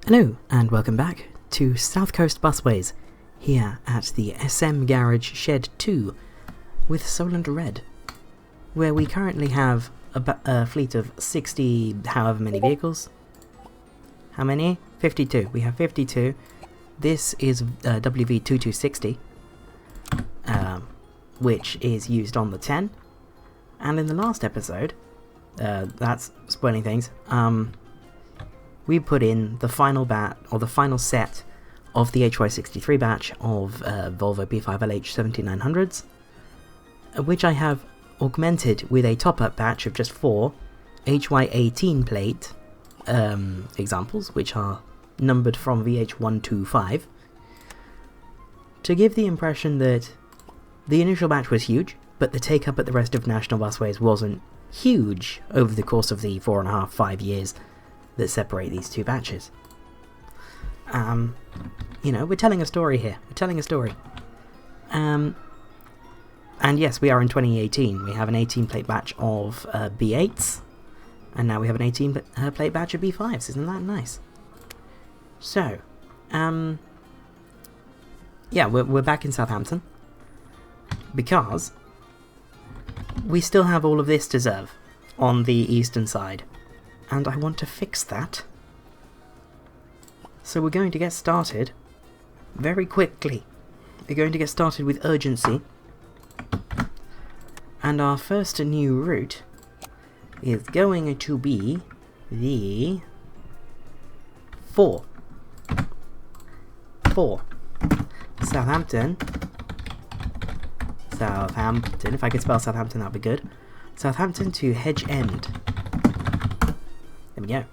Hello and welcome back to South Coast Busways, here at the SM Garage Shed 2 with Solent Red, where we currently have a fleet of 60 however many vehicles. How many? 52. We have 52. This is WV2260, which is used on the 10, and in the last episode, that's spoiling things, we put in the final set of the HY63 batch of Volvo B5LH 7900s, which I have augmented with a top-up batch of just 4 HY18 plate examples, which are numbered from VH125, to give the impression that the initial batch was huge, but the take-up at the rest of National Busways wasn't huge over the course of the 4.5-5 years that separate these two batches. You know, we're telling a story here. We're telling a story. And yes, we are in 2018. We have an 18-plate batch of B8s, and now we have an 18-plate batch of B5s. Isn't that nice? So, yeah, we're back in Southampton, because we still have all of this to serve on the eastern side, and I want to fix that. So we're going to get started very quickly. We're going to get started with urgency. And our first new route is going to be the 4. Southampton, if I could spell Southampton that would be good. Southampton to Hedge End. There we go.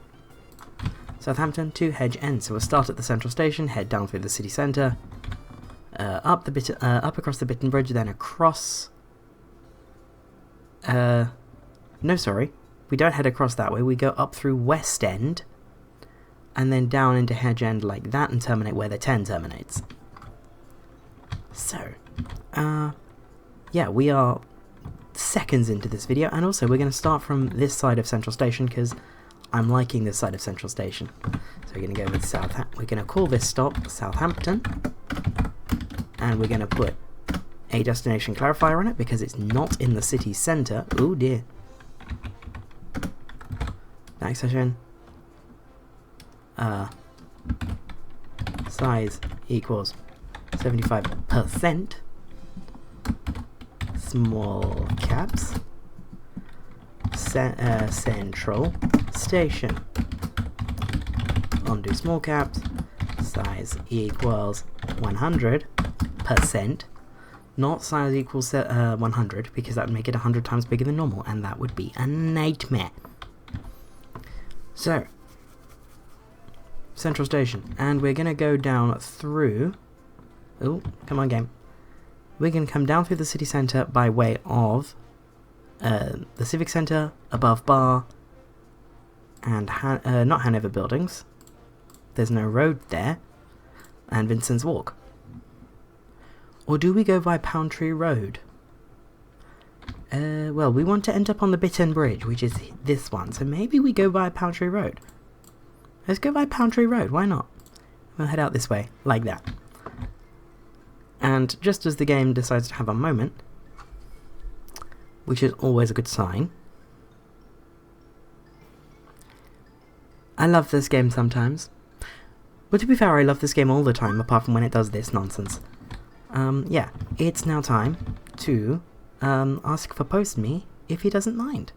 Southampton to Hedge End. So we'll start at the central station, head down through the city centre, up across the Bitterne Bridge, then across... no, sorry. We don't head across that way. We go up through West End, and then down into Hedge End like that, and terminate where the 10 terminates. So, yeah, we are seconds into this video, and also we're going to start from this side of Central Station, because I'm liking this side of Central Station. So we're going to go with we're going to call this stop Southampton, and we're going to put a destination clarifier on it, because it's not in the city centre. Oh dear. Back session. Size equals 75%. Small caps. Central Station. Undo small caps. Size equals 100%. Not size equals 100, because that would make it 100 times bigger than normal, and that would be a nightmare. So, Central Station, and we're going to go down through... Oh, come on game. We're going to come down through the city centre by way of the Civic Centre, above Bar, and not Hanover Buildings. There's no road there, and Vincent's Walk. Or do we go by Poundtree Road? Well, we want to end up on the Bitterne Bridge, which is this one, so maybe we go by Poundtree Road. Let's go by Poundtree Road, why not? We'll head out this way, like that. And just as the game decides to have a moment, which is always a good sign. I love this game sometimes. But to be fair, I love this game all the time, apart from when it does this nonsense. Yeah, it's now time to ask for Post Me if he doesn't mind.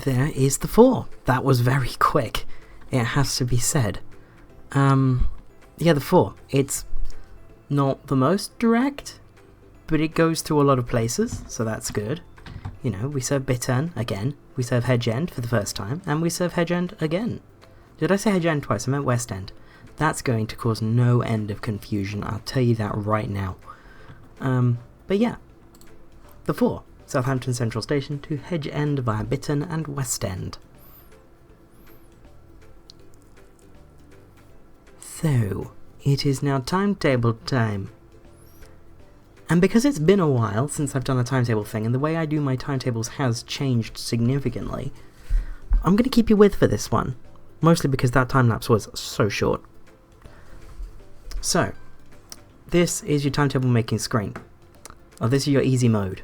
there is the 4. That was very quick, it has to be said. Yeah, the 4. It's not the most direct, but it goes through a lot of places, so that's good. You know, we serve Bitterne again, we serve Hedge End for the first time, and we serve Hedge End again. Did I say Hedge End twice? I meant West End. That's going to cause no end of confusion, I'll tell you that right now. But yeah, the 4. Southampton Central Station to Hedge End via Bitterne and West End. So, it is now timetable time. And because it's been a while since I've done a timetable thing, and the way I do my timetables has changed significantly, I'm going to keep you with for this one, mostly because that time lapse was so short. So, this is your timetable making screen. Oh, this is your easy mode.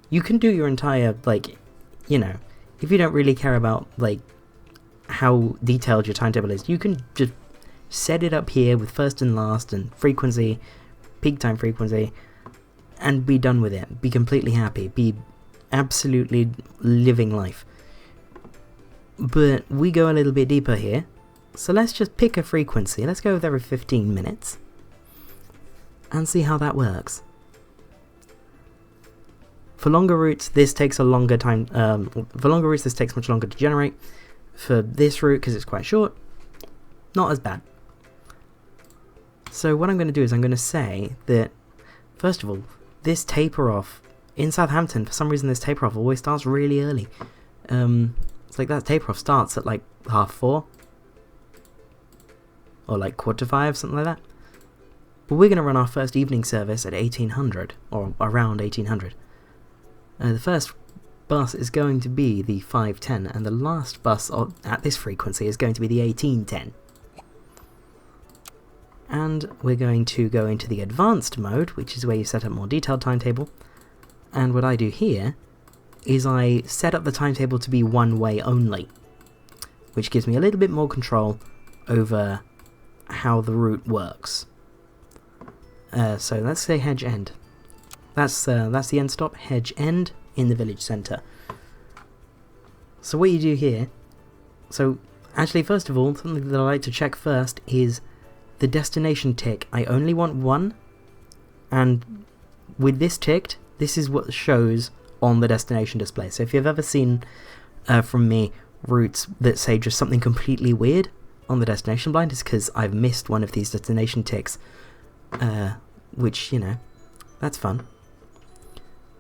You can do your entire, like, you know, if you don't really care about, like, how detailed your timetable is, you can just set it up here with first and last and frequency, peak time frequency, and be done with it. Be completely happy. Be absolutely living life. But we go a little bit deeper here, so let's just pick a frequency. Let's go with every 15 minutes and see how that works. For longer routes, this takes a longer time. For longer routes, this takes much longer to generate. For this route, because it's quite short, not as bad. So what I'm going to do is I'm going to say that, first of all, this taper off in Southampton, for some reason this taper off always starts really early. It's like that taper off starts at like 4:30 or like 4:45, something like that. But we're going to run our first evening service at 1800 or around 1800. The first bus is going to be the 5:10, and the last bus at this frequency is going to be the 18:10. And we're going to go into the advanced mode, which is where you set up more detailed timetable. And what I do here is I set up the timetable to be one way only, which gives me a little bit more control over how the route works. So let's say Hedge End. That's the end stop, Hedge End in the village centre. So what you do here, so actually first of all, something that I like to check first is the destination tick. I only want one, and with this ticked, this is what shows on the destination display. So if you've ever seen from me routes that say just something completely weird on the destination blind, it's because I've missed one of these destination ticks, which, you know, that's fun.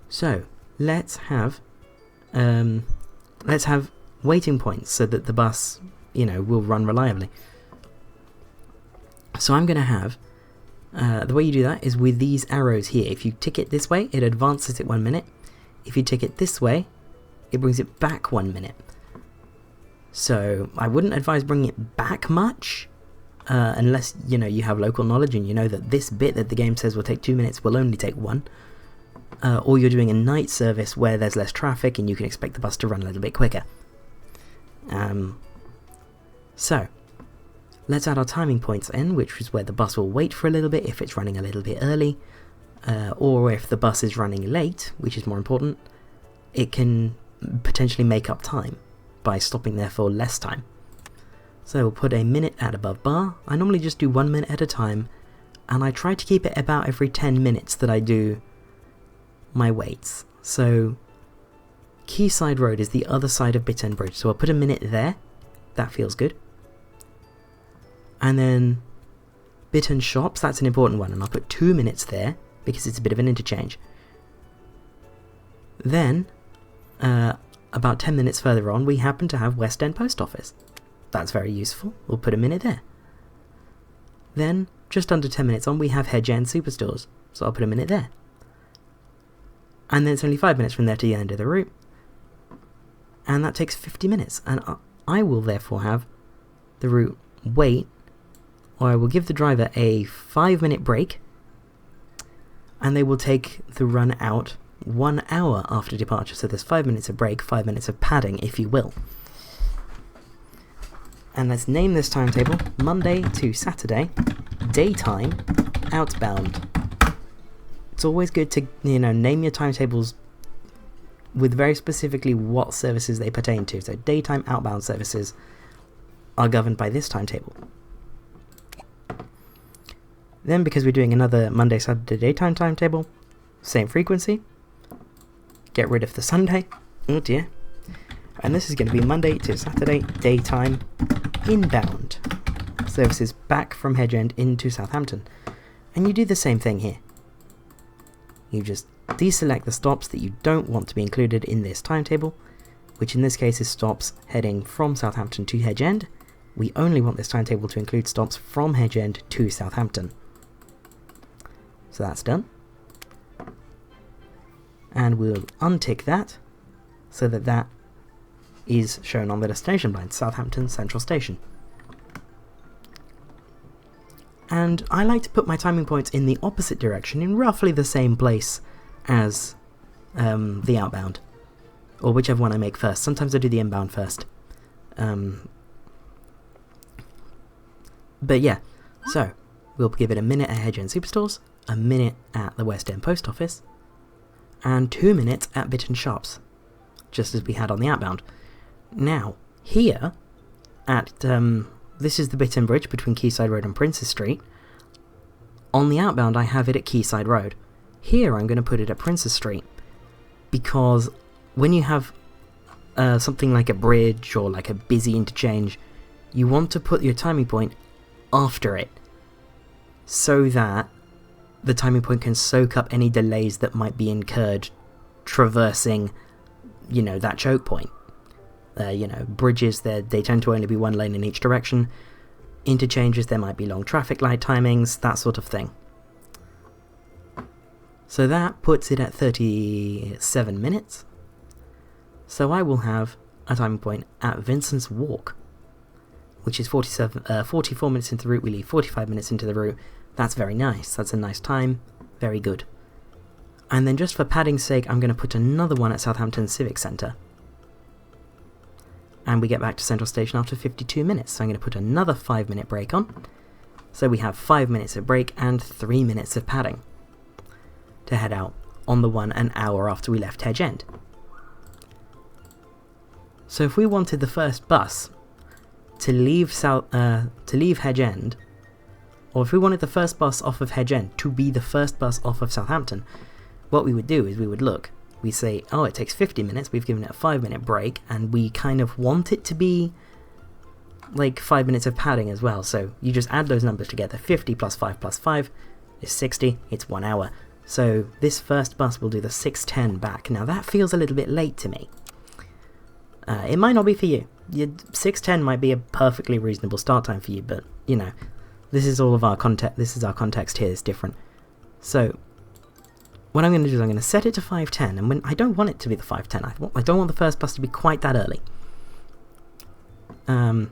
So let's have waiting points so that the bus, you know, will run reliably. So I'm going to have, the way you do that is with these arrows here. If you tick it this way, it advances it 1 minute. If you tick it this way, it brings it back 1 minute. So I wouldn't advise bringing it back much, unless, you know, you have local knowledge and you know that this bit that the game says will take 2 minutes will only take 1. Or you're doing a night service where there's less traffic and you can expect the bus to run a little bit quicker. So let's add our timing points in, which is where the bus will wait for a little bit if it's running a little bit early, or if the bus is running late, which is more important, it can potentially make up time by stopping there for less time. So we'll put a minute at above bar. I normally just do 1 minute at a time, and I try to keep it about every 10 minutes that I do my waits. So Quayside Road is the other side of Bitterne Bridge, so I'll put a minute there. That feels good. And then Bitterne Shops, that's an important one, and I'll put 2 minutes there because it's a bit of an interchange. Then, about 10 minutes further on, we happen to have West End Post Office. That's very useful. We'll put a minute there. Then, just under 10 minutes on, we have Hedge End Superstores, so I'll put a minute there. And then it's only 5 minutes from there to the end of the route. And that takes 50 minutes, and I will therefore have the route wait, or I will give the driver a 5-minute break, and they will take the run out 1 hour after departure. So there's 5 minutes of break, 5 minutes of padding, if you will. And let's name this timetable Monday to Saturday, daytime, outbound. It's always good to, you know, name your timetables with very specifically what services they pertain to. So daytime outbound services are governed by this timetable. Then, because we're doing another Monday, Saturday daytime timetable, same frequency, get rid of the Sunday, oh dear, and this is going to be Monday to Saturday daytime inbound services back from Hedge End into Southampton. And you do the same thing here. You just deselect the stops that you don't want to be included in this timetable, which in this case is stops heading from Southampton to Hedge End. We only want this timetable to include stops from Hedge End to Southampton. So that's done. And we'll untick that so that that is shown on the destination line, Southampton Central Station. And I like to put my timing points in the opposite direction, in roughly the same place as the outbound, or whichever one I make first. Sometimes I do the inbound first. But yeah, so we'll give it a minute at Hedge End Superstores, a minute at the West End Post Office, and 2 minutes at Bitterne Shops, just as we had on the outbound. Now, here, at, this is the Bitterne Bridge between Quayside Road and Princes Street. On the outbound, I have it at Quayside Road. Here, I'm going to put it at Princes Street, because when you have something like a bridge or like a busy interchange, you want to put your timing point after it, so that the timing point can soak up any delays that might be incurred traversing, you know, that choke point. You know, bridges, they tend to only be one lane in each direction. Interchanges, there might be long traffic light timings, that sort of thing. So that puts it at 37 minutes. So I will have a timing point at Vincent's Walk, which is 44 minutes into the route. We leave 45 minutes into the route. That's very nice. That's a nice time. Very good. And then just for padding's sake, I'm going to put another one at Southampton Civic Centre. And we get back to Central Station after 52 minutes. So I'm going to put another 5-minute break on. So we have 5 minutes of break and 3 minutes of padding to head out on the one an hour after we left Hedge End. So if we wanted the first bus to leave Hedge End, or if we wanted the first bus off of Hedge End to be the first bus off of Southampton, what we would do is we would look. We say, oh, it takes 50 minutes, we've given it a 5-minute break, and we kind of want it to be like 5 minutes of padding as well. So you just add those numbers together. 50 plus 5 plus 5 is 60, it's 1 hour. So this first bus will do the 6:10 back. Now that feels a little bit late to me. It might not be for you. 6:10 might be a perfectly reasonable start time for you, but, you know, this is all of our context. This is our context here. It's different. So what I'm going to do is I'm going to set it to 5:10, and when I don't want it to be the 5:10. I don't want the first bus to be quite that early. But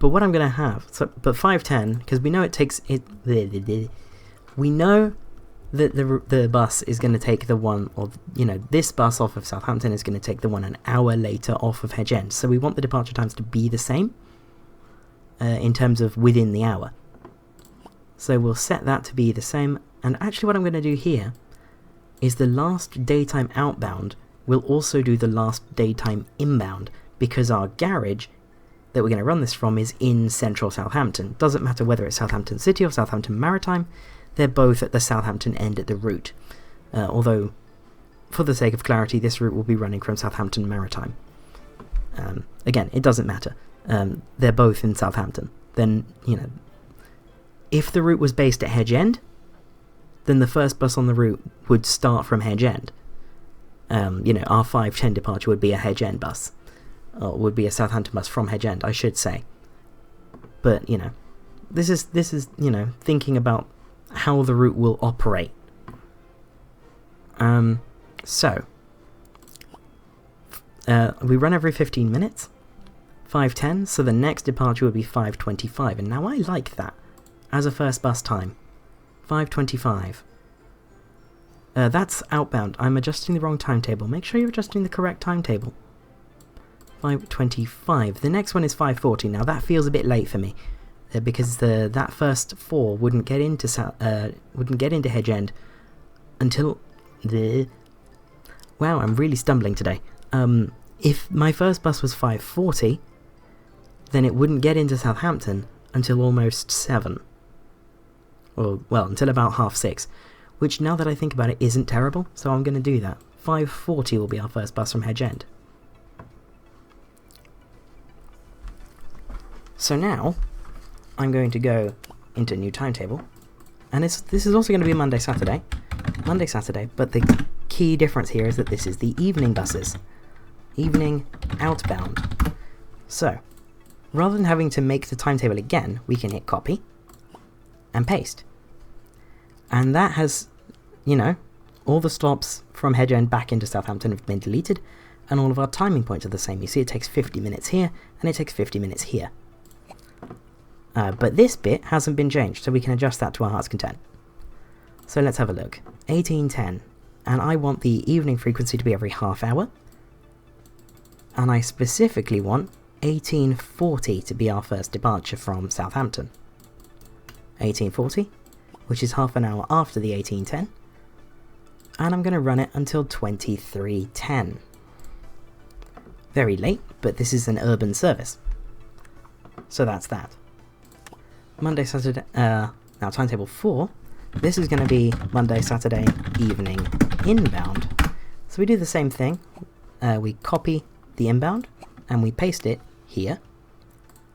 what I'm going to have, but 5:10, because we know it takes it. We know that the bus is going to take the one, or you know, this bus off of Southampton is going to take the one an hour later off of Hedge End. So we want the departure times to be the same in terms of within the hour. So we'll set that to be the same. And actually what I'm going to do here is the last daytime outbound will also do the last daytime inbound, because our garage that we're going to run this from is in central Southampton. Doesn't matter whether it's Southampton City or Southampton Maritime, they're both at the Southampton end of the route. Although, for the sake of clarity, this route will be running from Southampton Maritime. Again, it doesn't matter. They're both in Southampton. Then, you know, if the route was based at Hedge End, then the first bus on the route would start from Hedge End. You know, our 5:10 departure would be a Hedge End bus. Or would be a Southampton bus from Hedge End, I should say. But, you know, this is, you know, thinking about how the route will operate. So, we run every 15 minutes, 5:10, so the next departure would be 5:25, and now I like that as a first bus time. 5:25. That's outbound. I'm adjusting the wrong timetable. Make sure you're adjusting the correct timetable. 5:25. The next one is 5:40. Now that feels a bit late for me, because that first 4 wouldn't get into Hedge End until Wow, I'm really stumbling today. If my first bus was 5:40, then it wouldn't get into Southampton until almost 7. Or, well, until about 6:30, which now that I think about it isn't terrible, so I'm going to do that. 5:40 will be our first bus from Hedge End. So now, I'm going to go into new timetable, and this is also going to be Monday, Saturday, but the key difference here is that this is the evening buses. Evening outbound. So, rather than having to make the timetable again, we can hit copy and paste. And that has, you know, all the stops from Hedge End back into Southampton have been deleted, and all of our timing points are the same. You see it takes 50 minutes here, and it takes 50 minutes here. But this bit hasn't been changed, so we can adjust that to our heart's content. So let's have a look. 1810, and I want the evening frequency to be every half hour, and I specifically want 1840 to be our first departure from Southampton. 1840, which is half an hour after the 1810, and I'm going to run it until 2310. Very late, but this is an urban service. So that's that. Monday, Saturday, now timetable 4, this is going to be Monday, Saturday, evening, inbound. So we do the same thing, we copy the inbound, and we paste it here,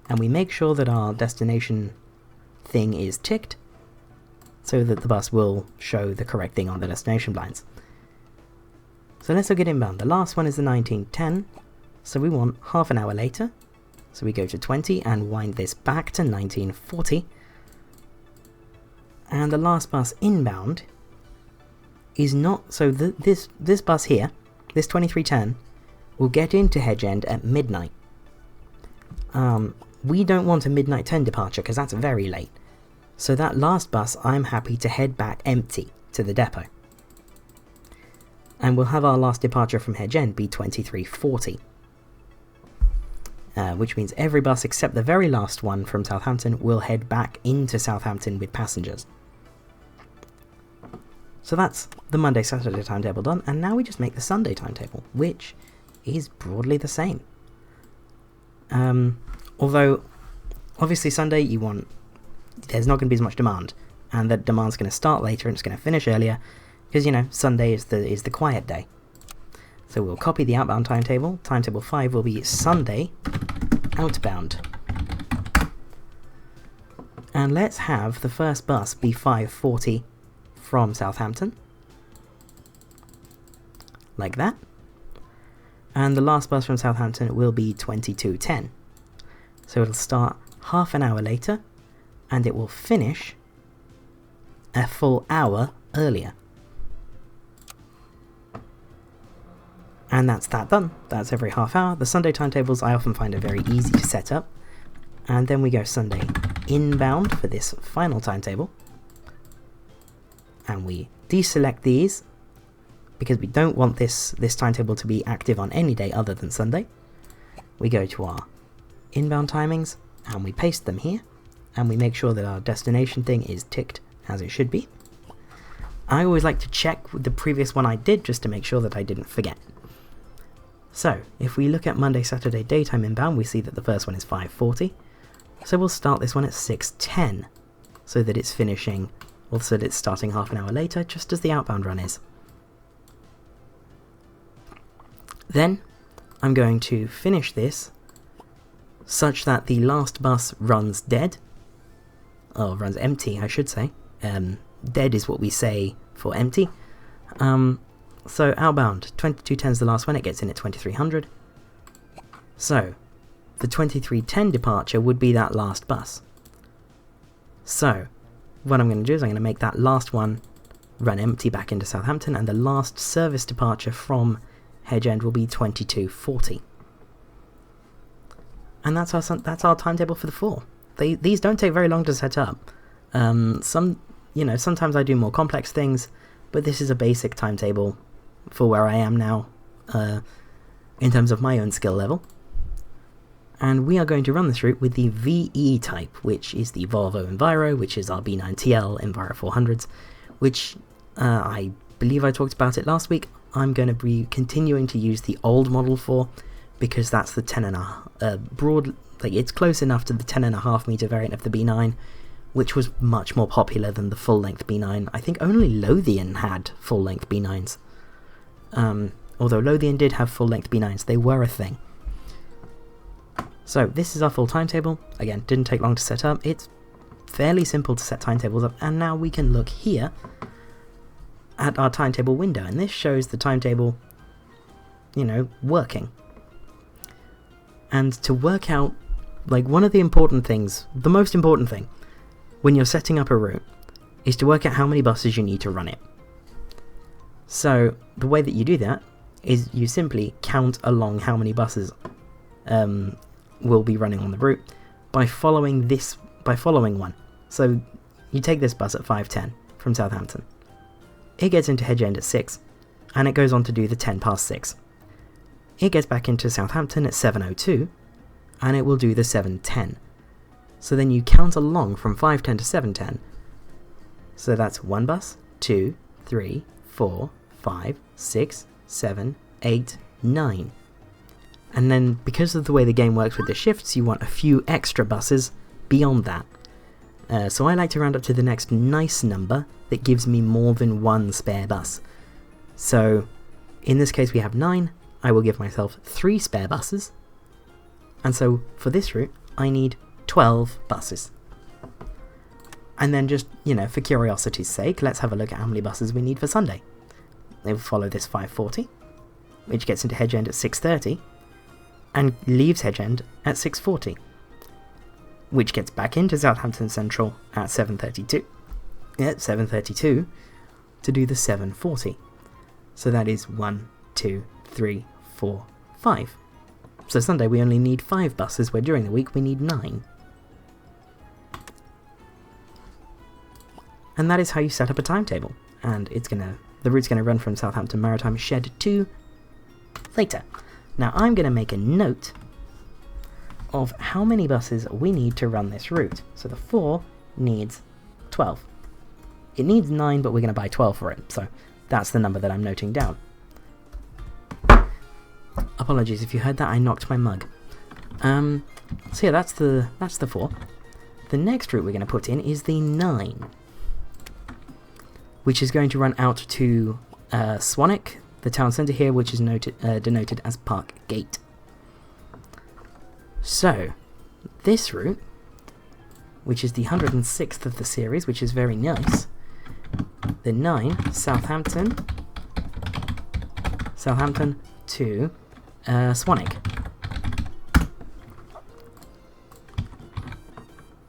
and we make sure that our destination thing is ticked, so that the bus will show the correct thing on the destination blinds. So let's look at inbound. The last one is the 1910, so we want half an hour later. So we go to 20 and wind this back to 1940. And the last bus inbound is not... So this bus here, this 2310, will get into Hedge End at midnight. We don't want a midnight 10 departure because that's very late. So that last bus, I'm happy to head back empty to the depot. And we'll have our last departure from Hedge End be 2340. Which means every bus except the very last one from Southampton will head back into Southampton with passengers. So that's the Monday, Saturday timetable done, and now we just make the Sunday timetable, which is broadly the same. Although, obviously Sunday there's not going to be as much demand, and that demand's going to start later and it's going to finish earlier, because, you know, Sunday is the quiet day. So we'll copy the outbound timetable. Timetable 5 will be Sunday outbound. And let's have the first bus be 5:40 from Southampton. Like that. And the last bus from Southampton will be 2210. So it'll start half an hour later, and it will finish a full hour earlier. And that's that done. That's every half hour. The Sunday timetables I often find are very easy to set up. And then we go Sunday inbound for this final timetable. And we deselect these because we don't want this timetable to be active on any day other than Sunday. We go to our inbound timings and we paste them here. And we make sure that our destination thing is ticked as it should be. I always like to check with the previous one I did just to make sure that I didn't forget. So, if we look at Monday, Saturday daytime inbound, we see that the first one is 5:40. So we'll start this one at 6:10, so that it's finishing, or so that it's starting half an hour later, just as the outbound run is. Then, I'm going to finish this such that the last bus runs dead, or runs empty, I should say. Dead is what we say for empty. So outbound, 2210 is the last one, it gets in at 2300. So, the 2310 departure would be that last bus. So, what I'm going to do is I'm going to make that last one run empty back into Southampton, and the last service departure from Hedge End will be 2240. And that's our timetable for the 4. These don't take very long to set up. Sometimes I do more complex things, but this is a basic timetable for where I am now, in terms of my own skill level. And we are going to run this route with the VE type, which is the Volvo Enviro, which is our B9TL Enviro400s, which I believe I talked about it last week. I'm going to be continuing to use the old Model 4 because that's the 10.5 broad, like it's close enough to the 10.5 meter variant of the B9, which was much more popular than the full-length B9. I think only Lothian had full-length B9s. Although Lothian did have full-length B9s, they were a thing. So this is our full timetable. Again, didn't take long to set up. It's fairly simple to set timetables up, and now we can look here at our timetable window, and this shows the timetable, you know, working. And to work out, like, one of the important things, the most important thing, when you're setting up a route, is to work out how many buses you need to run it. So the way that you do that is you simply count along how many buses will be running on the route by following one. So you take this bus at 5:10 from Southampton. It gets into Hedge End at 6, and it goes on to do the 10 past 6. It gets back into Southampton at 7:02, and it will do the 7:10. So then you count along from 5:10 to 7:10. So that's 1 bus, 2, 3, 4, 5, 6, 7, 8, 9. And then, because of the way the game works with the shifts, you want a few extra buses beyond that. So I like to round up to the next nice number that gives me more than one spare bus. So, in this case we have 9, I will give myself 3 spare buses. And so, for this route, I need 12 buses. And then just, you know, for curiosity's sake, let's have a look at how many buses we need for Sunday. They will follow this 5:40, which gets into Hedge End at 6:30, and leaves Hedge End at 6:40, which gets back into Southampton Central at 7:32. Yeah, 7:32 to do the 7:40. So that is 1, 2, 3, 4, 5. So Sunday we only need 5 buses, where during the week we need 9. And that is how you set up a timetable. And the route's gonna run from Southampton Maritime Shed to later. Now I'm gonna make a note of how many buses we need to run this route. So the 4 needs 12. It needs 9, but we're going to buy 12 for it, so that's the number that I'm noting down. Apologies if you heard that, I knocked my mug. So yeah, that's the 4. The next route we're going to put in is the 9, which is going to run out to Swanwick, the town centre here, which is denoted as Park Gate. So, this route, which is the 106th of the series, which is very nice, the 9, Southampton to Swanwick.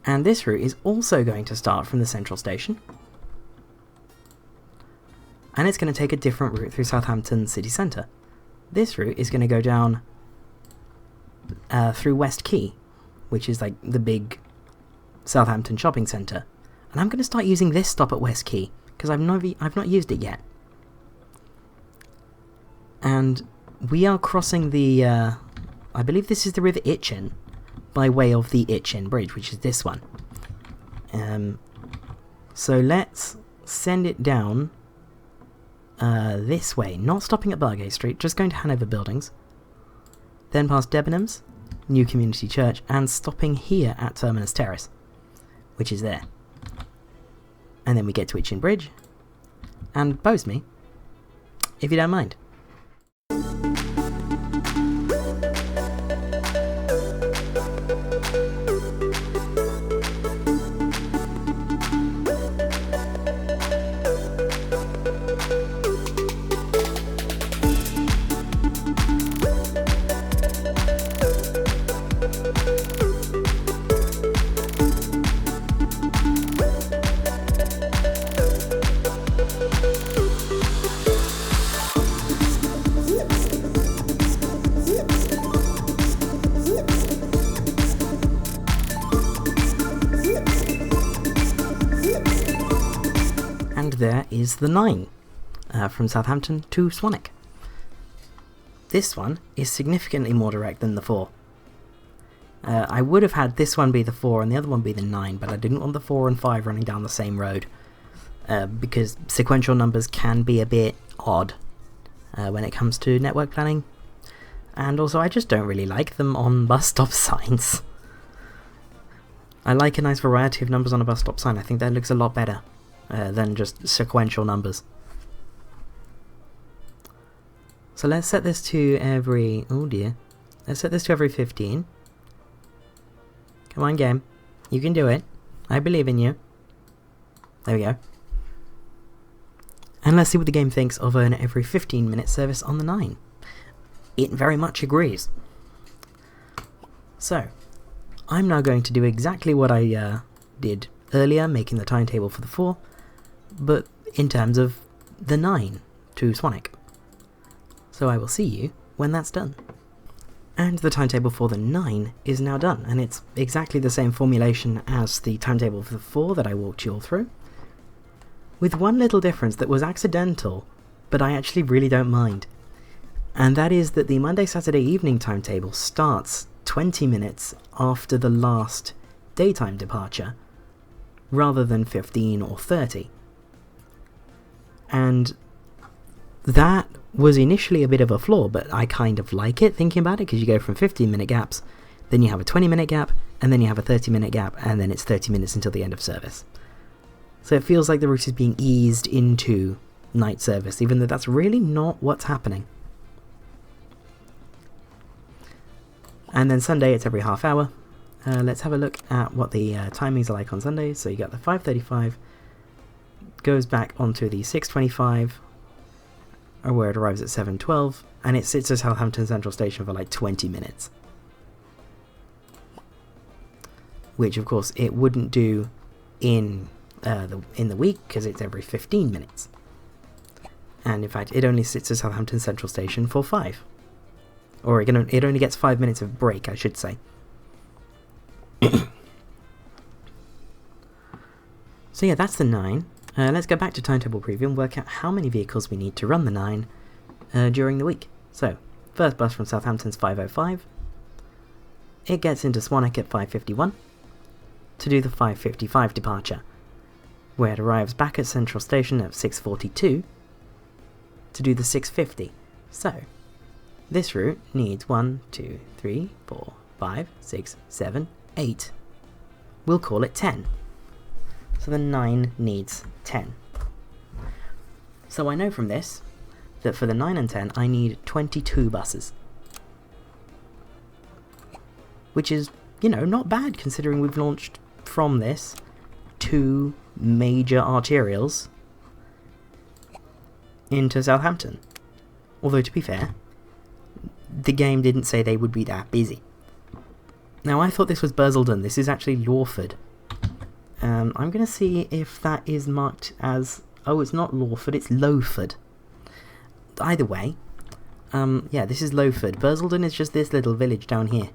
And this route is also going to start from the central station, and it's going to take a different route through Southampton city centre. This route is going to go down through West Quay, which is like the big Southampton shopping centre. And I'm going to start using this stop at West Quay, because I've not used it yet. And we are crossing the, I believe this is the River Itchen, by way of the Itchen Bridge, which is this one. So let's send it down this way, not stopping at Bargate Street, just going to Hanover Buildings, then past Debenhams, New Community Church, and stopping here at Terminus Terrace, which is there. And then we get to Itchen Bridge, and pose me, if you don't mind. There is the 9 from Southampton to Swanwick. This one is significantly more direct than the 4. I would have had this one be the 4 and the other one be the 9, but I didn't want the 4 and 5 running down the same road, because sequential numbers can be a bit odd when it comes to network planning. And also, I just don't really like them on bus stop signs. I like a nice variety of numbers on a bus stop sign. I think that looks a lot better than just sequential numbers. So let's set this to every... oh dear. Let's set this to every 15. Come on, game. You can do it. I believe in you. There we go. And let's see what the game thinks of an every 15-minute service on the 9. It very much agrees. So, I'm now going to do exactly what I did earlier, making the timetable for the 4, but in terms of the 9 to Swanwick. So I will see you when that's done. And the timetable for the 9 is now done, and it's exactly the same formulation as the timetable for the 4 that I walked you all through, with one little difference that was accidental, but I actually really don't mind. And that is that the Monday-Saturday evening timetable starts 20 minutes after the last daytime departure, rather than 15 or 30. And that was initially a bit of a flaw, but I kind of like it thinking about it, because you go from 15-minute gaps, then you have a 20-minute gap, and then you have a 30-minute gap, and then it's 30 minutes until the end of service. So it feels like the route is being eased into night service, even though that's really not what's happening. And then Sunday, it's every half hour. Let's have a look at what the timings are like on Sunday. So you got the 5:35, goes back onto the 6:25, or where it arrives at 7:12, and it sits at Southampton Central Station for like 20 minutes. Which, of course, it wouldn't do in the week, because it's every 15 minutes. And in fact, it only sits at Southampton Central Station for 5. Or it only gets 5 minutes of break, I should say. So yeah, that's the 9. Let's go back to timetable preview and work out how many vehicles we need to run the 9 during the week. So, first bus from Southampton's 5:05. It gets into Swanwick at 5:51 to do the 5:55 departure, where it arrives back at Central Station at 6:42 to do the 6:50. So, this route needs 1, 2, 3, 4, 5, 6, 7, 8. We'll call it 10. So the 9 needs 10. So I know from this that for the 9 and 10 I need 22 buses. Which is, you know, not bad considering we've launched from this 2 major arterials into Southampton. Although, to be fair, the game didn't say they would be that busy. Now, I thought this was Bursledon. This is actually Lawford. I'm going to see if that is marked as... oh, it's not Lawford, it's Lowford. Either way, yeah, this is Lowford. Bursledon is just this little village down here.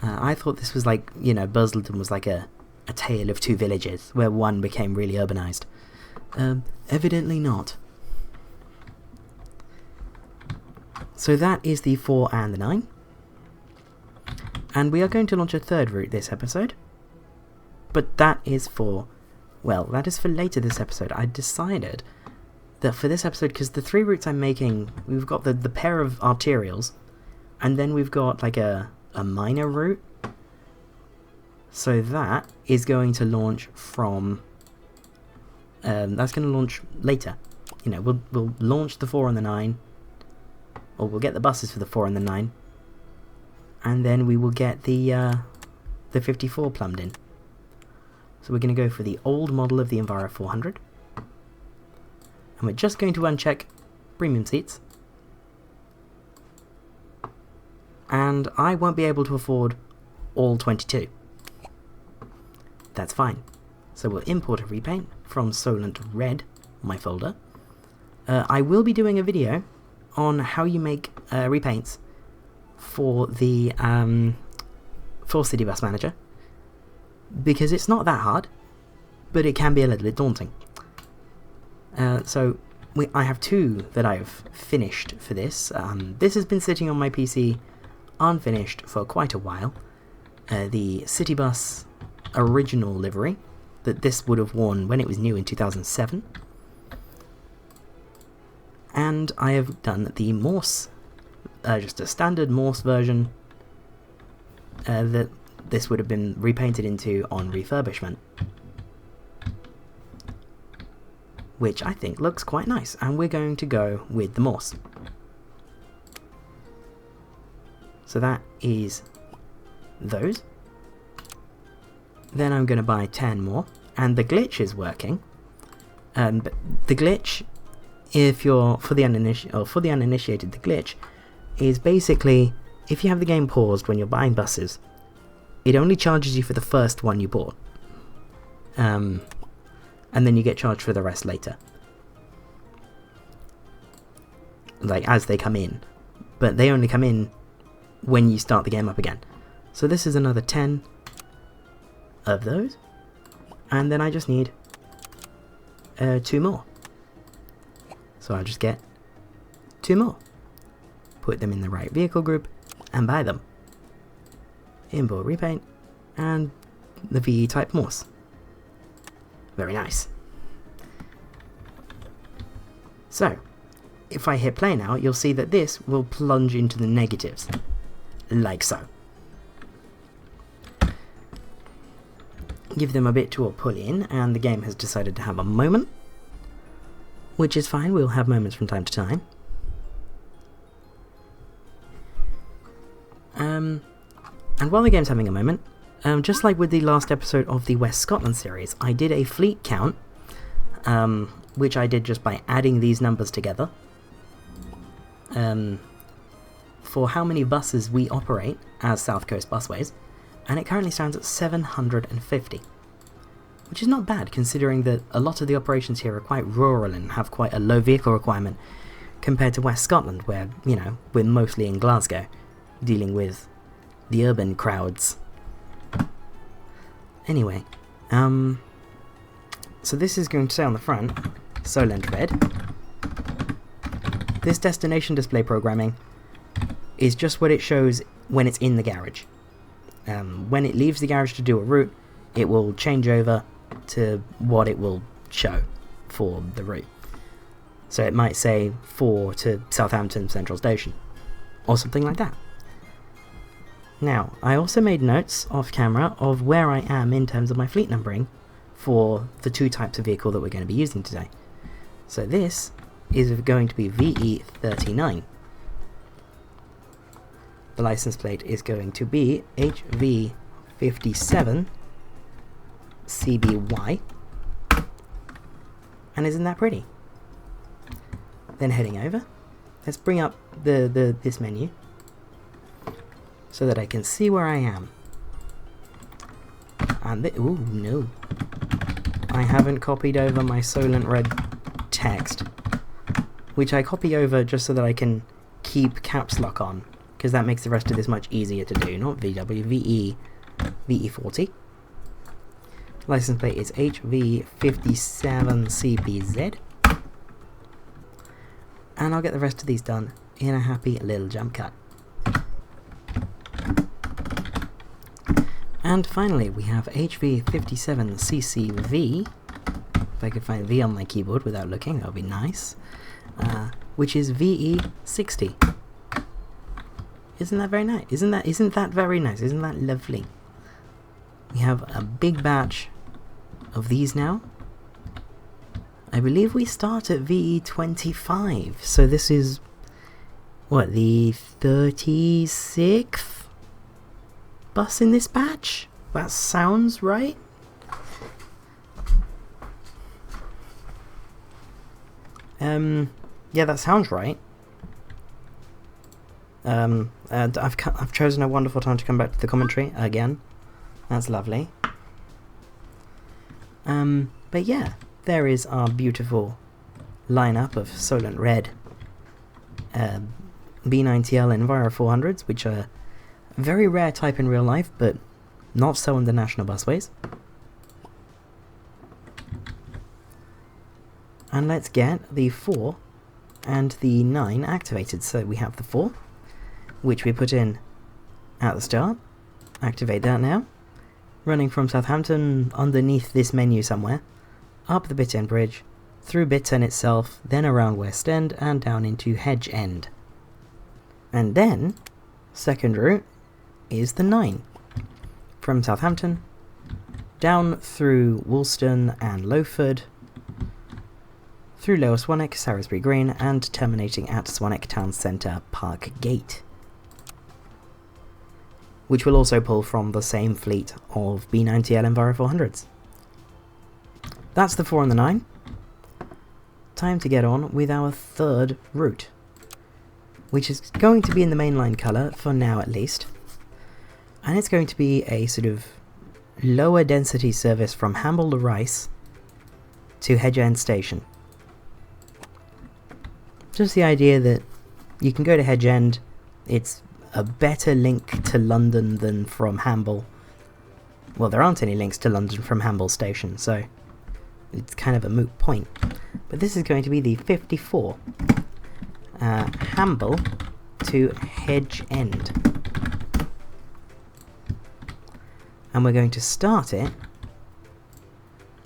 I thought this was like, you know, Bursledon was like a tale of 2 villages, where one became really urbanised. Evidently not. So that is the 4 and the 9. And we are going to launch a third route this episode. But that is for... well, that is for later this episode. I decided that for this episode, because the 3 routes I'm making, we've got the pair of arterials, and then we've got like a minor route. So that is going to launch from... that's going to launch later. You know, we'll launch the 4 and the 9, or we'll get the buses for the 4 and the 9, and then we will get the 54 plumbed in. So we're going to go for the old model of the Enviro400, and we're just going to uncheck premium seats, and I won't be able to afford all 22. That's fine. So we'll import a repaint from Solent Red, my folder. I will be doing a video on how you make repaints for the for City Bus Manager, because it's not that hard, but it can be a little bit daunting. So I have 2 that I've finished for this. This has been sitting on my PC unfinished for quite a while. The City Bus original livery that this would have worn when it was new in 2007. And I have done the Morse, just a standard Morse version that this would have been repainted into on refurbishment, which I think looks quite nice, and we're going to go with the Morse. So that is those. Then I'm going to buy 10 more, and the glitch is working. But the glitch, if you're for the uninitiated, the glitch is basically if you have the game paused when you're buying buses, it only charges you for the first one you bought, and then you get charged for the rest later, like as they come in, but they only come in when you start the game up again. So this is another 10 of those, and then I just need 2 more. So I'll just get 2 more, put them in the right vehicle group, and buy them. Import repaint, and the VE type Morse. Very nice. So, if I hit play now, you'll see that this will plunge into the negatives, like so. Give them a bit to pull in, and the game has decided to have a moment, which is fine. We'll have moments from time to time. And while the game's having a moment, just like with the last episode of the West Scotland series, I did a fleet count, which I did just by adding these numbers together, for how many buses we operate as South Coast Busways, and it currently stands at 750, which is not bad considering that a lot of the operations here are quite rural and have quite a low vehicle requirement compared to West Scotland, where, you know, we're mostly in Glasgow, dealing with the urban crowds. Anyway, so this is going to say on the front, Southampton Red. This destination display programming is just what it shows when it's in the garage. When it leaves the garage to do a route, it will change over to what it will show for the route. So it might say 4 to Southampton Central Station, or something like that. Now, I also made notes off camera of where I am in terms of my fleet numbering for the 2 types of vehicle that we're going to be using today. So this is going to be VE39. The license plate is going to be HV57CBY. And isn't that pretty? Then heading over, let's bring up this menu so that I can see where I am. And ooh, no. I haven't copied over my Southampton Red text, which I copy over just so that I can keep caps lock on, because that makes the rest of this much easier to do. Not VW, VE, VE40. License plate is HV57CBZ. And I'll get the rest of these done in a happy little jump cut. And finally, we have HV57CCV. If I could find V on my keyboard without looking, that would be nice. Which is VE60. Isn't that very nice? Isn't that very nice? Isn't that lovely? We have a big batch of these now. I believe we start at VE25, so this is, what, the 36th bus in this batch? That sounds right? Yeah, that sounds right. I've chosen a wonderful time to come back to the commentary again. That's lovely. But yeah, there is our beautiful lineup of Southampton Red B9TL and Enviro400s, which are a very rare type in real life, but not so on the national busways. And let's get the 4 and the 9 activated. So we have the 4, which we put in at the start. Activate that now. Running from Southampton underneath this menu somewhere, up the Bitterne Bridge, through Bitterne itself, then around West End and down into Hedge End. And then, second route is the 9. From Southampton, down through Woolston and Lowford, through Lower Swanwick, Salisbury Green, and terminating at Swanwick Town Centre Park Gate, which will also pull from the same fleet of B9TL Enviro400s. That's the 4 and the 9. Time to get on with our third route, which is going to be in the mainline colour, for now at least. And it's going to be a sort of lower density service from Hamble to Rice to Hedge End Station. Just the idea that you can go to Hedge End, it's a better link to London than from Hamble. Well, there aren't any links to London from Hamble Station, so it's kind of a moot point. But this is going to be the 54. Hamble to Hedge End. And we're going to start it...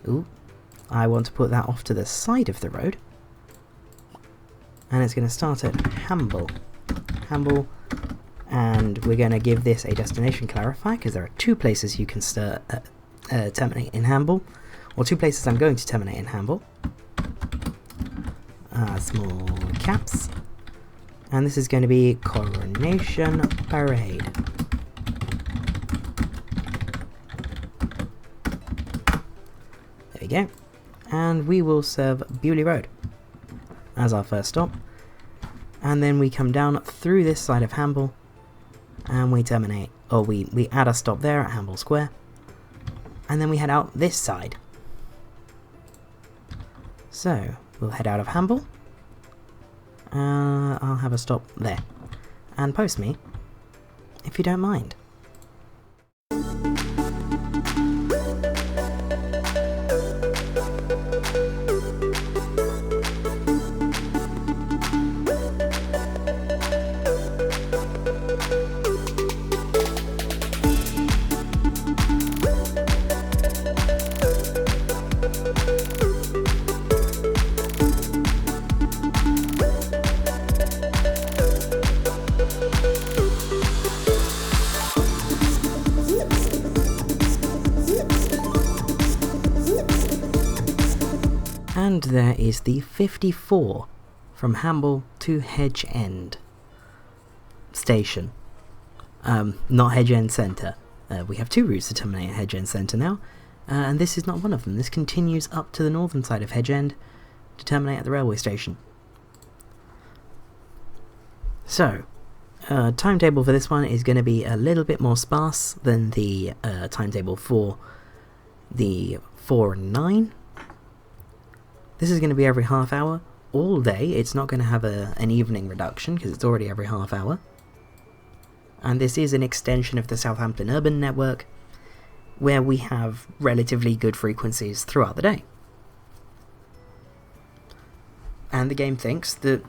Ooh, I want to put that off to the side of the road. And it's going to start at Hamble. Hamble, and we're going to give this a destination clarifier, because there are 2 places you can terminate in Hamble, or 2 places I'm going to terminate in Hamble. Small caps. And this is going to be Coronation Parade. There we go. And we will serve Bewley Road as our first stop. And then we come down through this side of Hamble, and we terminate, or we add a stop there at Hamble Square. And then we head out this side. So, we'll head out of Hamble. I'll have a stop there. And post me, if you don't mind. And there is the 54 from Hamble to Hedge End Station. Not Hedge End Centre. We have 2 routes to terminate at Hedge End Centre now, and this is not one of them. This continues up to the northern side of Hedge End to terminate at the railway station. So, timetable for this one is going to be a little bit more sparse than the timetable for the 4 and 9. This is going to be every half hour, all day. It's not going to have an evening reduction, because it's already every half hour. And this is an extension of the Southampton urban network, where we have relatively good frequencies throughout the day. And the game thinks that,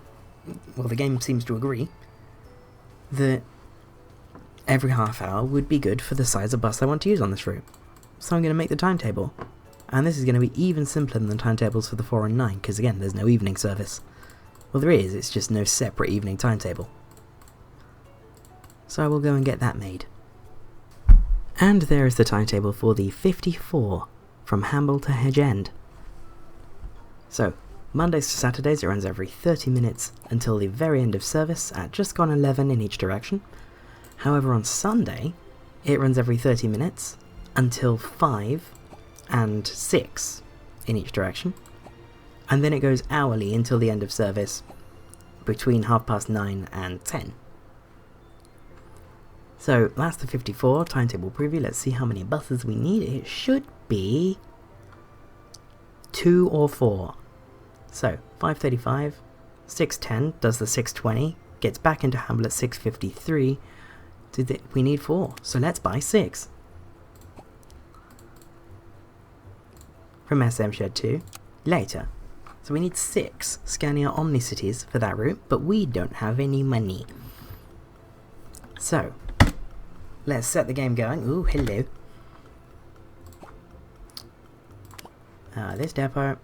well, the game seems to agree, that every half hour would be good for the size of bus I want to use on this route. So I'm going to make the timetable. And this is going to be even simpler than the timetables for the 4 and 9, because again, there's no evening service. Well, there is, it's just no separate evening timetable. So I will go and get that made. And there is the timetable for the 54, from Hamble to Hedge End. So, Mondays to Saturdays it runs every 30 minutes until the very end of service at just gone 11 in each direction. However, on Sunday, it runs every 30 minutes until 5 and 6 in each direction, and then it goes hourly until the end of service between 9:30 and 10. So that's the 54 timetable preview. Let's see how many buses we need. It should be 2 or 4. So 5:35, 6:10 does the 6:20, gets back into Hamble at 6:53. We need 4, so let's buy 6. From SM Shed 2, later. So we need 6 Scania OmniCities for that route, but we don't have any money. So, let's set the game going. Ooh, hello. This depot.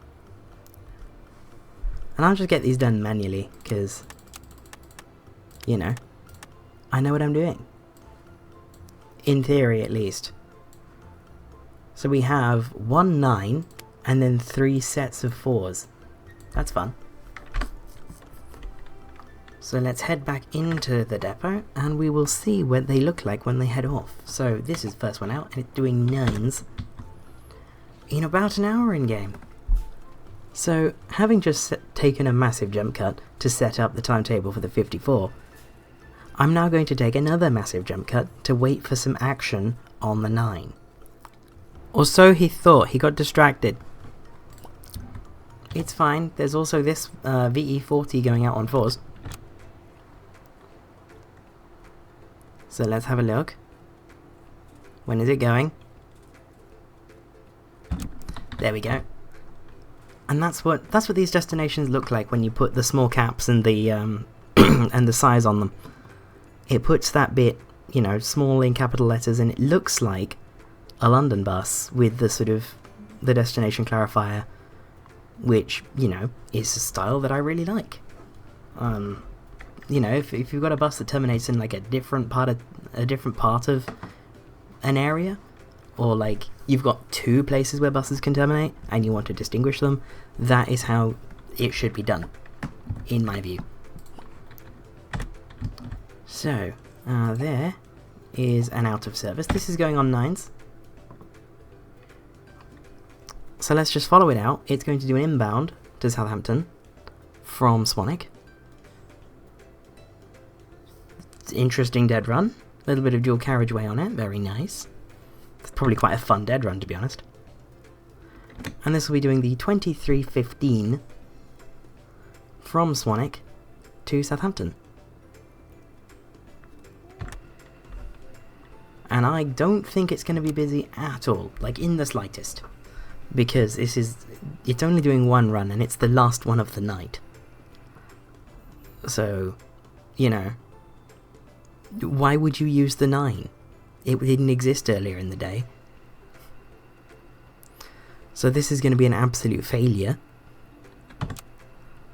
And I'll just get these done manually, because, you know, I know what I'm doing. In theory, at least. So we have 1 9, and then 3 sets of 4s. That's fun. So let's head back into the depot, and we will see what they look like when they head off. So this is the first one out, and it's doing 9s in about an hour in-game. So, having just taken a massive jump cut to set up the timetable for the 54, I'm now going to take another massive jump cut to wait for some action on the 9. Or so he thought. He got distracted. It's fine. There's also this VE40 going out on 4s. So let's have a look. When is it going? There we go. And that's what these destinations look like when you put the small caps and the and the size on them. It puts that bit, you know, small in capital letters, and it looks like a London bus with the sort of the destination clarifier, which, you know, is a style that I really like. You know, if you've got a bus that terminates in like a different part of an area, or like you've got 2 places where buses can terminate and you want to distinguish them, that is how it should be done, in my view. So, there is an out of service. This is going on 9s. So let's just follow it out. It's going to do an inbound to Southampton from Swanwick. It's interesting dead run. A little bit of dual carriageway on it. Very nice. It's probably quite a fun dead run, to be honest. And this will be doing the 23:15 from Swanwick to Southampton. And I don't think it's going to be busy at all, like in the slightest. Because it's only doing 1 run, and it's the last one of the night. So, you know, why would you use the 9? It didn't exist earlier in the day. So this is going to be an absolute failure.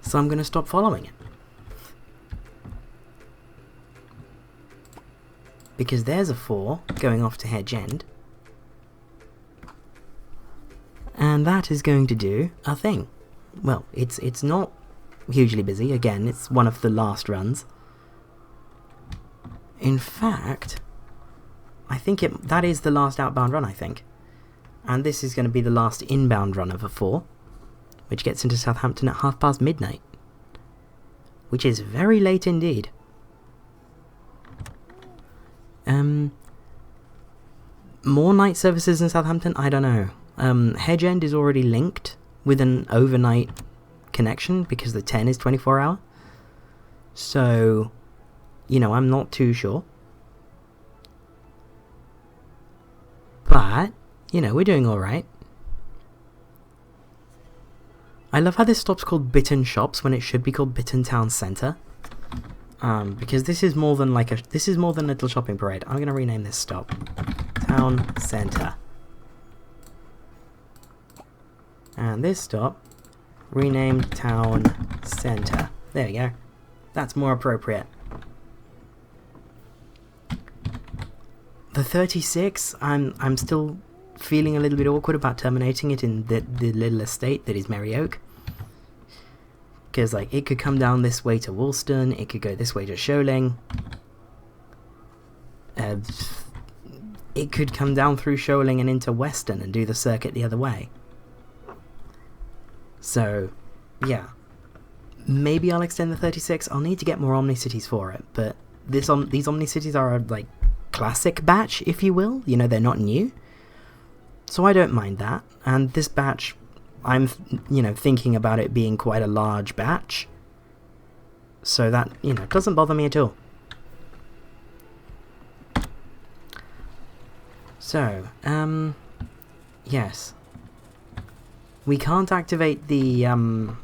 So I'm going to stop following it. Because there's a 4 going off to Hedge End. And that is going to do a thing. Well, it's not hugely busy. Again, it's one of the last runs. In fact, I think that is the last outbound run, I think. And this is going to be the last inbound run of a 4, which gets into Southampton at midnight, midnight. Which is very late indeed. More night services in Southampton? I don't know. Hedge End is already linked with an overnight connection because the 10 is 24-hour. So, you know, I'm not too sure. But, you know, we're doing alright. I love how this stop's called Bitterne Shops when it should be called Bitterne Town Centre. Because this is more than a little shopping parade. I'm going to rename this stop Town Centre. And this stop, renamed Town Centre. There we go. That's more appropriate. The 36, I'm still feeling a little bit awkward about terminating it in the little estate that is Merry Oak. Because, like, it could come down this way to Woolston, it could go this way to Sholing. It could come down through Sholing and into Weston and do the circuit the other way. So, yeah. Maybe I'll extend the 36. I'll need to get more OmniCities for it, but these OmniCities are a, like, classic batch, if you will. You know, they're not new. So I don't mind that. And this batch, I'm, you know, thinking about it being quite a large batch. So that, you know, doesn't bother me at all. So, yes. We can't activate the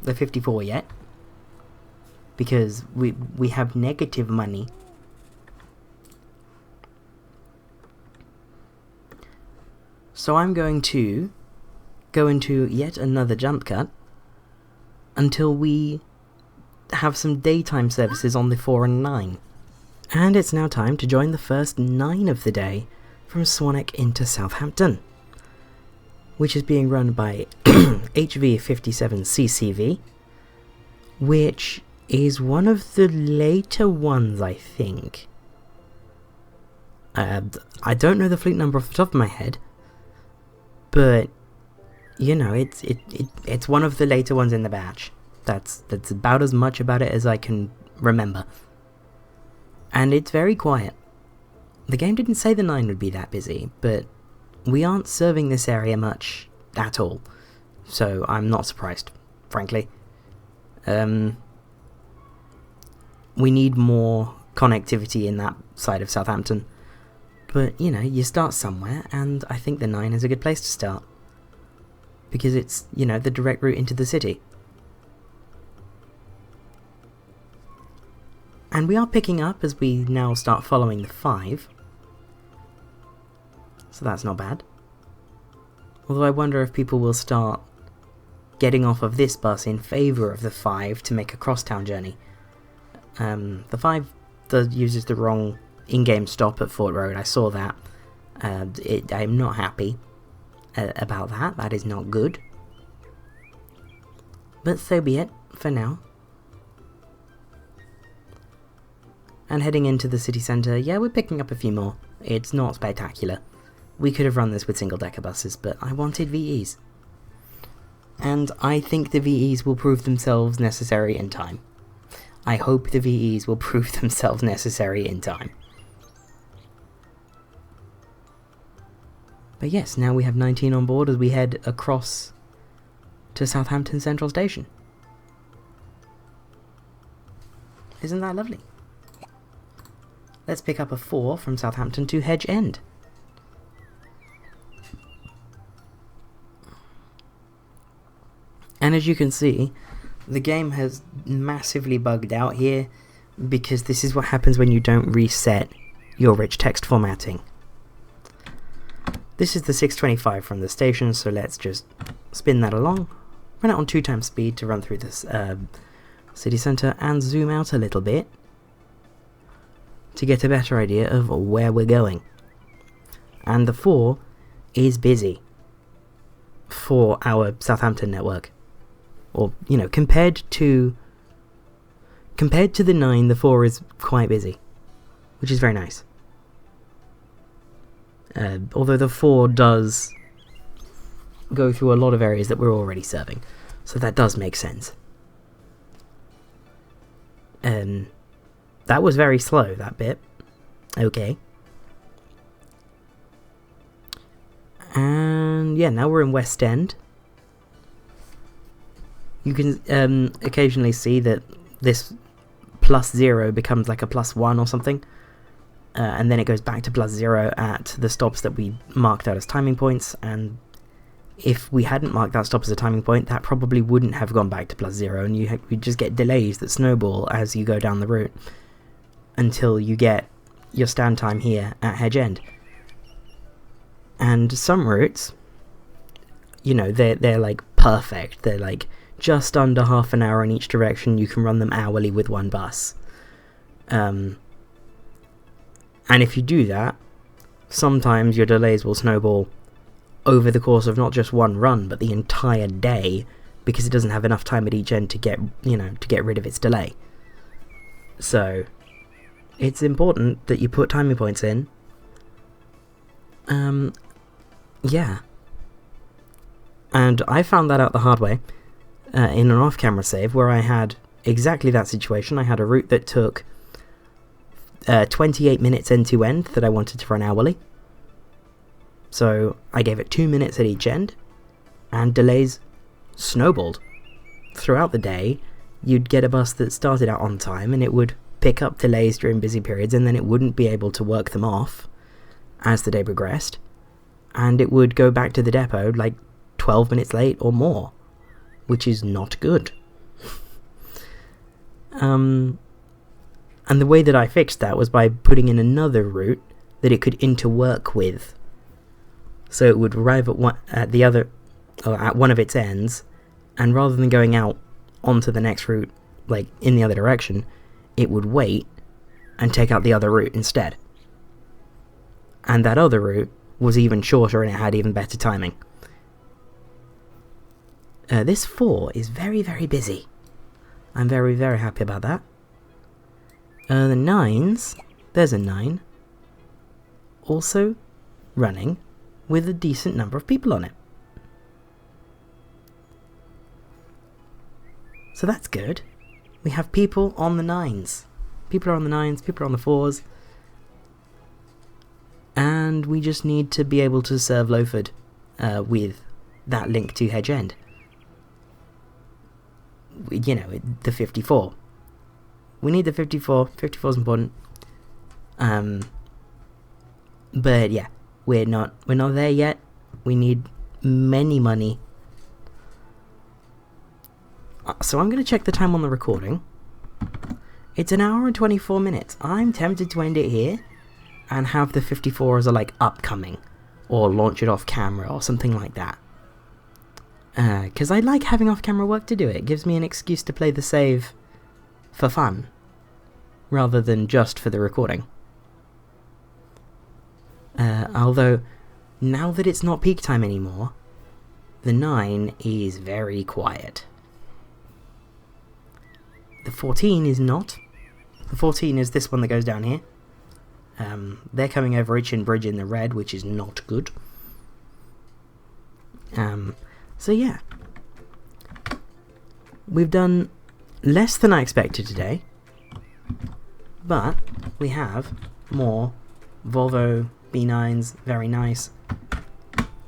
54 yet. Because we have negative money. So I'm going to go into yet another jump cut until we have some daytime services on the 4 and 9. And it's now time to join the first 9 of the day from Swanwick into Southampton, which is being run by HV57CCV, which is one of the later ones, I think. I don't know the fleet number off the top of my head, but you know, it's one of the later ones in the batch. That's about as much about it as I can remember. And it's very quiet. The game didn't say the 9 would be that busy, but we aren't serving this area much at all, so I'm not surprised, frankly. We need more connectivity in that side of Southampton, but you know, you start somewhere, and I think the 9 is a good place to start, because it's, you know, the direct route into the city. And we are picking up as we now start following the 5, so that's not bad. Although I wonder if people will start getting off of this bus in favour of the 5 to make a crosstown journey. The 5 uses the wrong in-game stop at Fort Road, I saw that. I'm not happy about that, that is not good. But so be it, for now. And heading into the city centre, yeah, we're picking up a few more. It's not spectacular. We could have run this with single-decker buses, but I wanted VEs. And I think the VEs will prove themselves necessary in time. I hope the VEs will prove themselves necessary in time. But yes, now we have 19 on board as we head across to Southampton Central Station. Isn't that lovely? Let's pick up a 4 from Southampton to Hedge End. And as you can see, the game has massively bugged out here, because this is what happens when you don't reset your rich text formatting. This is the 625 from the station, so let's just spin that along, run it on 2 times speed to run through this city centre, and zoom out a little bit to get a better idea of where we're going. And the 4 is busy for our Southampton network. Or, you know, compared to the 9, the 4 is quite busy, which is very nice. Although the 4 does go through a lot of areas that we're already serving, so that does make sense. That was very slow, that bit. Okay. And yeah, now we're in West End. You can occasionally see that this +0 becomes like a +1 or something, and then it goes back to +0 at the stops that we marked out as timing points, and if we hadn't marked that stop as a timing point, that probably wouldn't have gone back to +0, and you just get delays that snowball as you go down the route until you get your stand time here at Hedge End. And some routes, you know, they're like perfect. They're like just under half an hour in each direction. You can run them hourly with 1 bus. And if you do that, sometimes your delays will snowball over the course of not just 1 run, but the entire day, because it doesn't have enough time at each end to get, you know, to get rid of its delay. So it's important that you put timing points in. Yeah. And I found that out the hard way in an off-camera save, where I had exactly that situation. I had a route that took 28 minutes end to end that I wanted to run hourly. So I gave it 2 minutes at each end, and delays snowballed. Throughout the day, you'd get a bus that started out on time, and it would pick up delays during busy periods, and then it wouldn't be able to work them off as the day progressed, and it would go back to the depot like 12 minutes late or more, which is not good. And the way that I fixed that was by putting in another route that it could interwork with. So it would arrive at one of its ends, and rather than going out onto the next route like in the other direction, it would wait and take out the other route instead. And that other route was even shorter and it had even better timing. This 4 is very, very busy. I'm very, very happy about that. The 9s, there's a 9, also running with a decent number of people on it. So that's good. We have people on the 9s. People are on the 9s, people are on the 4s. And we just need to be able to serve Lowford with that link to Hedge End. You know, the 54. We need the 54. 54 is important. But yeah, we're not there yet. We need many money. So I'm going to check the time on the recording. It's 1 hour and 24 minutes. I'm tempted to end it here and have the 54 as a like upcoming, or launch it off camera or something like that. Because I like having off-camera work to do it. It gives me an excuse to play the save for fun, rather than just for the recording. Although, now that it's not peak time anymore, the 9 is very quiet. The 14 is not. The 14 is this one that goes down here. They're coming over Itchen Bridge in the red, which is not good. So yeah, we've done less than I expected today, but we have more Volvo B9s, very nice.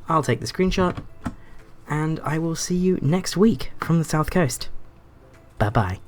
I'll take the screenshot, and I will see you next week from the South Coast. Bye bye.